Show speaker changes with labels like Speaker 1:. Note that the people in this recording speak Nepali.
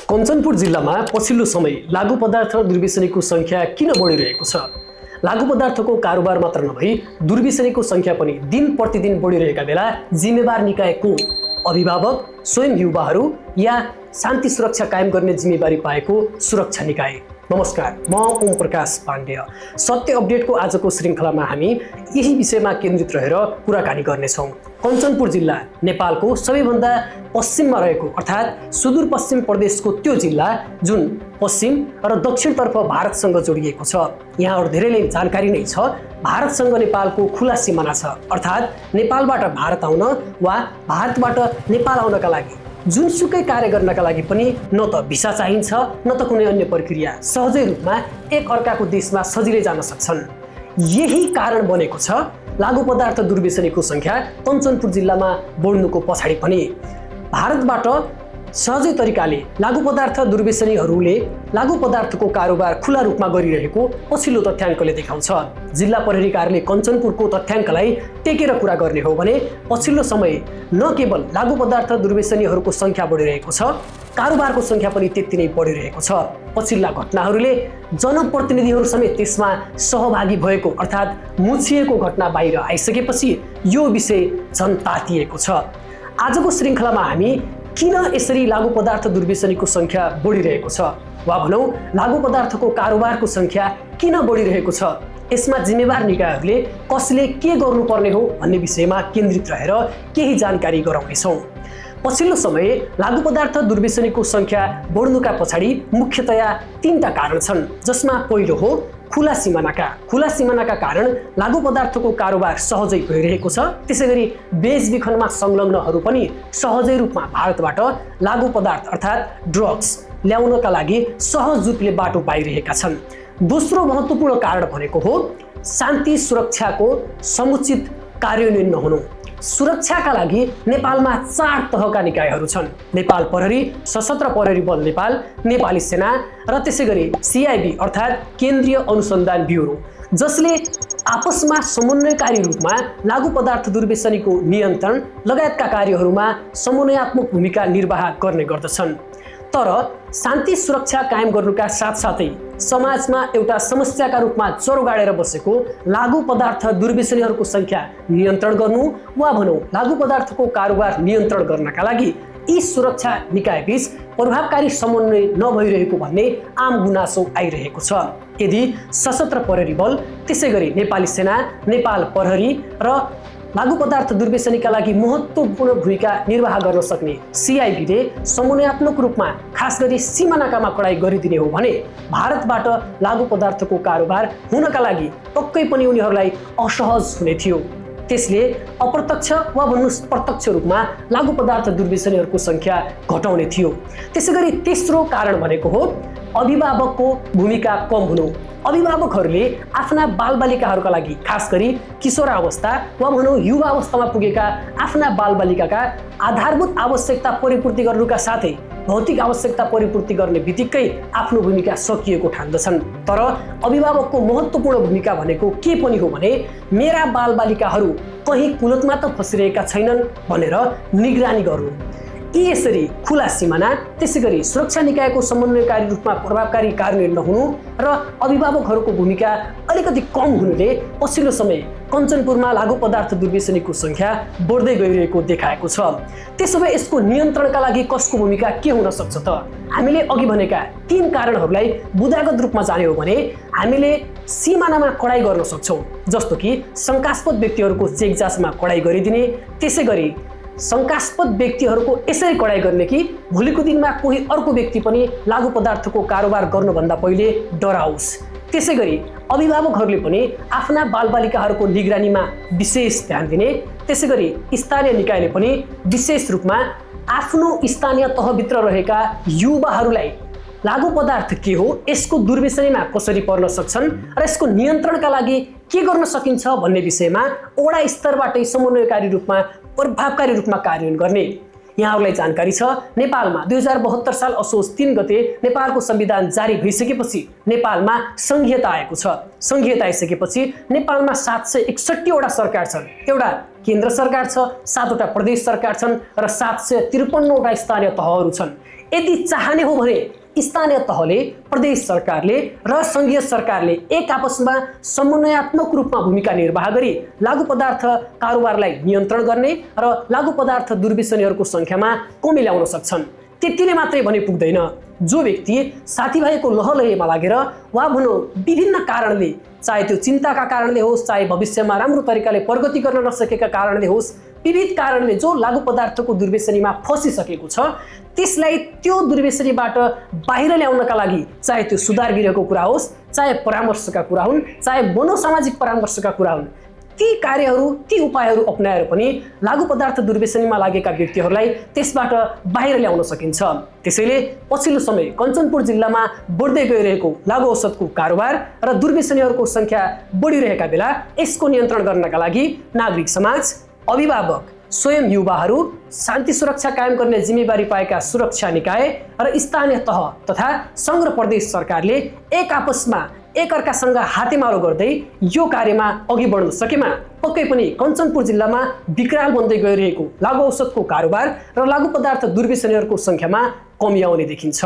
Speaker 1: कञ्चनपुर जिल्लामा पछिल्लो समय लागू पदार्थ दुर्व्यसनीको संख्या किन बढिरहेको छ? लागू पदार्थको कारोबार मात्र नभई दुर्व्यसनीको संख्या पनि दिन प्रतिदिन बढिरहेका बेला जिम्मेवार निकायको अभिभावक, स्वयं युवाहरू या शान्ति सुरक्षा कायम गर्ने जिम्मेवारी पाएको सुरक्षा निकाय। नमस्कार, म ओम प्रकाश पाण्डेय। सत्य अपडेटको आजको श्रृङ्खलामा हामी यही विषयमा केन्द्रित रहेर कुराकानी गर्नेछौँ। कञ्चनपुर जिल्ला नेपालको सबैभन्दा पश्चिममा रहेको अर्थात् सुदूरपश्चिम प्रदेशको त्यो जिल्ला जुन पश्चिम र दक्षिणतर्फ भारतसँग जोडिएको छ। यहाँहरू धेरैले जानकारी नै छ, भारतसँग नेपालको खुला सिमाना छ। अर्थात् नेपालबाट भारत आउन वा भारतबाट नेपाल आउनका लागि जुनसुकै कार्य गर्नका लागि पनि न त भिसा चाहिन्छ न त कुनै अन्य प्रक्रिया, सहजै रूपमा एक अर्काको देशमा सजिलै जान सक्छन्। यही कारण बनेको छ लागू पदार्थ दुर्व्यसनीको संख्या कञ्चनपुर जिल्लामा बढ्नुको पछाडि पनि। भारतबाट सहजै तरिकाले लागू पदार्थ दुर्व्यसनीहरूले लागू पदार्थको कारोबार खुला रूपमा गरिरहेको पछिल्लो तथ्याङ्कले देखाउँछ। जिल्ला प्रहरी कार्यालय कञ्चनपुरको तथ्याङ्कलाई टेकेर कुरा गर्ने हो भने पछिल्लो समय न केवल लागू पदार्थ दुर्व्यसनीहरूको संख्या बढिरहेको छ, कारोबारको संख्या पनि त्यति नै बढिरहेको छ। पछिल्ला घटनाहरूले जनप्रतिनिधिहरू समेत त्यसमा सहभागी भएको अर्थात् मुछिएको घटना बाहिर आइसकेपछि यो विषय झन् तातिएको छ। आजको श्रृङ्खलामा हामी किन यसरी लागू पदार्थ दुर्व्यसनीको संख्या बढिरहेको छ वा भनौँ लागू पदार्थको कारोबारको संख्या किन बढिरहेको छ, यसमा जिम्मेवार निकायहरूले कसले के गर्नुपर्ने हो भन्ने विषयमा केन्द्रित रहेर केही जानकारी गराउनेछौँ। पछिल्लो समय लागू पदार्थ दुर्व्यसनीको संख्या बढ्नुका पछाडि मुख्यतया 3टा कारण छन्, जसमा पहिलो हो खुला सिमानाका कारण लागू पदार्थको कारोबार सहजै भइरहेको छ। त्यसैगरी बेचबिखनमा संलग्नहरू पनि सहजै रूपमा भारतबाट लागू पदार्थ अर्थात् ड्रग्स ल्याउनका लागि सहज रूपले बाटो पाइरहेका छन्। दोस्रो महत्त्वपूर्ण कारण भनेको हो शान्ति सुरक्षाको समुचित कार्यान्वयन नहुनु। सुरक्षाका लागि नेपालमा 4 तहका निकायहरू छन्। नेपाल प्रहरी, सशस्त्र प्रहरी बल नेपाल, नेपाली सेना र त्यसैगरी CIB अर्थात् केन्द्रीय अनुसन्धान ब्युरो, जसले आपसमा समन्वयकारी रूपमा लागू पदार्थ दुर्व्यसनीको नियन्त्रण लगायतका कार्यहरूमा समन्वयात्मक भूमिका निर्वाह गर्ने गर्दछन्। तर शान्ति सुरक्षा कायम गर्नुका साथसाथै समाजमा एउटा समस्याका रूपमा ज्वरो गाडेर बसेको लागू पदार्थ दुर्व्यसनीहरूको संख्या नियन्त्रण गर्नु वा भनौँ लागू पदार्थको कारोबार नियन्त्रण गर्नका लागि यी सुरक्षा निकायबीच प्रभावकारी समन्वय नभइरहेको भन्ने आम गुनासो आइरहेको छ। यदि सशस्त्र प्रहरी बल, त्यसैगरी नेपाली सेना, नेपाल प्रहरी र लागू पदार्थ दुर्व्यसनीका लागि महत्त्वपूर्ण भूमिका निर्वाह गर्न सक्ने CIB ले समन्वयात्मक रूपमा खास गरी सिमानाकामा कडाई गरिदिने हो भने भारतबाट लागू पदार्थको कारोबार हुनका लागि पक्कै पनि उनीहरूलाई असहज हुने थियो। त्यसले अप्रत्यक्ष वा भन्नु प्रत्यक्ष रूपमा लागू पदार्थ दुर्व्यसनीहरूको संख्या घटाउने थियो। त्यसैगरी तेस्रो कारण भनेको हो अभिभावकको भूमिका कम हुनु। अभिभावकहरूले आफ्ना बालबालिकाहरूका लागि खास गरी किशोरावस्था वा भनौँ युवा अवस्थामा पुगेका आफ्ना बालबालिकाका आधारभूत आवश्यकता परिपूर्ति गर्नुका साथै भौतिक आवश्यकता परिपूर्ति गर्ने बित्तिकै आफ्नो भूमिका सकिएको ठान्दछन्। तर अभिभावकको महत्त्वपूर्ण भूमिका भनेको के पनि हो भने मेरा बालबालिकाहरू कहीँ कुलतमा त फसिरहेका छैनन् भनेर निगरानी गर्नु। यसरी खुला सिमाना, त्यसैगरी सुरक्षा निकायको समन्वयकारी रूपमा प्रभावकारी कार्यान्वयन नहुनु र अभिभावकहरूको भूमिका अलिकति कम हुनुले पछिल्लो समय कञ्चनपुरमा लागू पदार्थ दुर्व्यसनीको संख्या बढ्दै गइरहेको देखाएको छ। त्यसो भए यसको नियन्त्रणका लागि कसको भूमिका के हुन सक्छ त? हामीले अघि भनेका 3 कारणहरूलाई बुदागत रूपमा जाने हो भने हामीले सिमानामा कडाई गर्न सक्छौँ, जस्तो कि शङ्कास्पद व्यक्तिहरूको चेकजाँचमा कडाई गरिदिने, त्यसैगरी शङ्कास्पद व्यक्तिहरूको यसरी कडाई गर्ने कि भोलिको दिनमा कोही अर्को व्यक्ति पनि लागू पदार्थको कारोबार गर्नुभन्दा पहिले डराओस्। त्यसैगरी अभिभावकहरूले पनि आफ्ना बालबालिकाहरूको निगरानीमा विशेष ध्यान दिने, त्यसैगरी स्थानीय निकायले पनि विशेष रूपमा आफ्नो स्थानीय तहभित्र रहेका युवाहरूलाई लागू पदार्थ के हो, यसको दुर्व्यसनीमा कसरी पर्न सक्छन् र यसको नियन्त्रणका लागि के गर्न सकिन्छ भन्ने विषयमा वडा स्तरबाटै समन्वयकारी रूपमा प्रभावकारी रूपमा कार्यान्वयन गर्ने। यहाँहरूलाई जानकारी छ, नेपालमा 2072 साल असोज 3 गते नेपालको संविधान जारी भइसकेपछि नेपालमा संघीयता आएको छ। संघीयता आइसकेपछि नेपालमा 761 वटा सरकार छन्। एउटा केन्द्र सरकार छ, 7 वटा प्रदेश सरकार छन् र 753 वटा स्थानीय तहहरू छन्। यदि चाहने हो भने स्थानीय तहले, प्रदेश सरकारले र सङ्घीय सरकारले एक आपसमा समन्वयात्मक रूपमा भूमिका निर्वाह गरी लागु पदार्थ कारोबारलाई नियन्त्रण गर्ने र लागु पदार्थ दुर्व्यसनीहरूको सङ्ख्यामा कमी ल्याउन सक्छन्। त्यतिले मात्रै भने पुग्दैन। जो व्यक्ति साथीभाइको लहलहैमा लागेर वा भनौँ विभिन्न कारणले, चाहे त्यो चिन्ताका कारणले होस्, चाहे भविष्यमा राम्रो तरिकाले प्रगति गर्न नसकेका कारणले होस्, विविध कारणले जो लागु पदार्थको दुर्व्यसनीमा फसिसकेको छ, त्यसलाई त्यो दुर्व्यसनीबाट बाहिर ल्याउनका लागि चाहे त्यो सुधार गृहको कुरा होस्, चाहे परामर्शका कुरा हुन्, चाहे मनोसामाजिक परामर्शका कुरा हुन्, ती कार्यहरू, ती उपायहरू अपनाएर पनि लागु पदार्थ दुर्व्यसनीमा लागेका व्यक्तिहरूलाई त्यसबाट बाहिर ल्याउन सकिन्छ। त्यसैले पछिल्लो समय कञ्चनपुर जिल्लामा बढ्दै गइरहेको लागु औषधको कारोबार र दुर्व्यसनीहरूको सङ्ख्या बढिरहेका बेला यसको नियन्त्रण गर्नका लागि नागरिक समाज, अभिभावक, स्वयं युवाहरू, शान्ति सुरक्षा कायम गर्ने जिम्मेवारी पाएका सुरक्षा निकाय र स्थानीय तह तथा सङ्घ र प्रदेश सरकारले एक आपसमा एकअर्कासँग हातेमालो गर्दै यो कार्यमा अघि बढ्न सकेमा पक्कै पनि कञ्चनपुर जिल्लामा विकराल बन्दै गइरहेको लागु औषधको कारोबार र लागु पदार्थ दुर्व्यसनीहरूको सङ्ख्यामा कमी आउने देखिन्छ।